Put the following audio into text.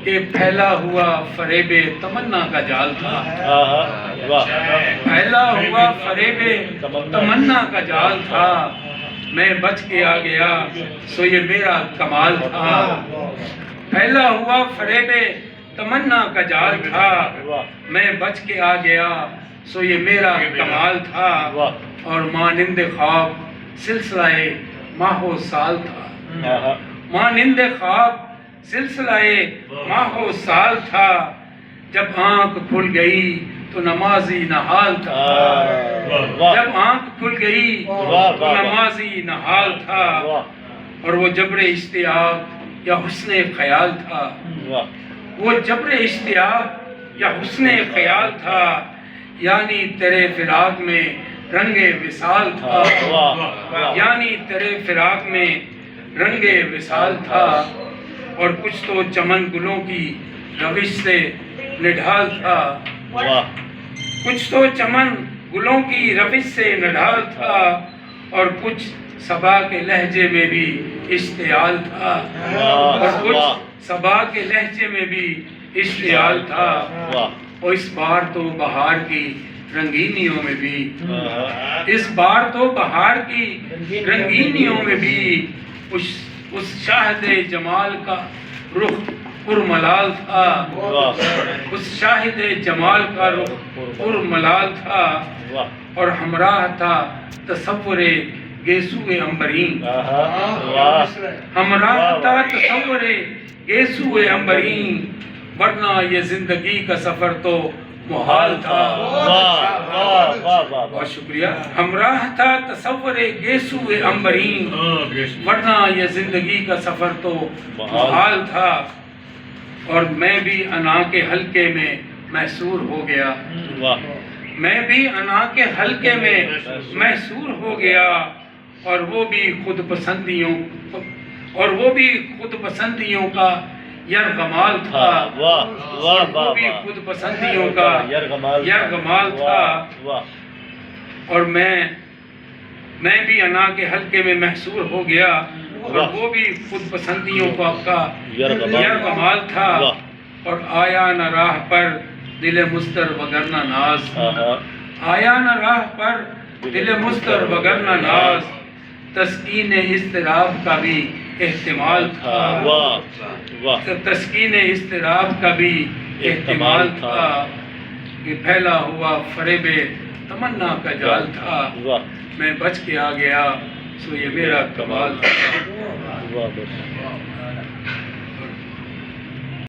کہ پھیلا ہوا فریب تمنا کا جال تھا، پھیلا ہوا فریب تمنا کا جال تھا، میں بچ کے آ گیا سو یہ میرا کمال تھا، پھیلا ہوا فریب تمنا کا جال تھا، میں بچ کے آ گیا سو یہ میرا کمال تھا، اور مانند خواب سلسلہ ماہ و سال تھا، مانند خواب سلسلہ ماہ و سال تھا، جب آنکھ کھل گئی تو نمازی نہال تھا، جب آنکھ کھل گئی تو نمازی نہال تھا، اور وہ جبر اشتیاق یا حسن خیال تھا، وہ جبر اشتیاق یا حسن خیال تھا، یعنی تیرے فراق میں رنگ وصال تھا، یعنی تیرے فراق میں رنگ وصال تھا، اور کچھ تو چمن گلوں کی روش سے نڈھال تھا، کچھ تو چمن گلوں کی روش سے نڈھال تھا، اور کچھ صبا کے لہجے میں بھی اشتعال تھا، اور کچھ صبا کے لہجے میں بھی اشتعال تھا، اور اس بار تو بہار کی رنگینیوں میں بھی، اس بار تو بہار کی رنگینیوں میں بھی اس شاہد جمال کا رخ پرملال تھا، اس شاہد جمال کا رخ پرملال تھا، اور ہمراہ تھا تصور گیسو عنبرین، ہمراہ تھا تصور گیسو عنبرین، ورنہ یہ زندگی کا سفر تو محال تھا، بہت شکریہ، ہمراہ تھا تصور گیسو عنبرین، ورنہ یہ زندگی کا سفر تو محال تھا، اور میں بھی انا کے حلقے میں محصور ہو گیا، میں بھی انا کے حلقے میں محصور ہو گیا، اور وہ بھی خود پسندیوں کا یرغمال تھا، وہ بھی خود پسندیوں کا یرغمال تھا، اور میں بھی انا کے حلقے میں محصور ہو گیا، اور وہ بھی خود پسندیوں کا یرغمال تھا، اور آیا نہ راہ پر دل مستر وگرنہ ناز، آیا نہ راہ پر دل مستر وگرنہ ناز، تسکین اضطراب کا بھی احتمال تھا، تسکین اضطراب کا بھی احتمال تھا، کہ پھیلا ہوا فریب تمنا کا جال تھا، میں بچ کے آ گیا سو یہ میرا کمال تھا۔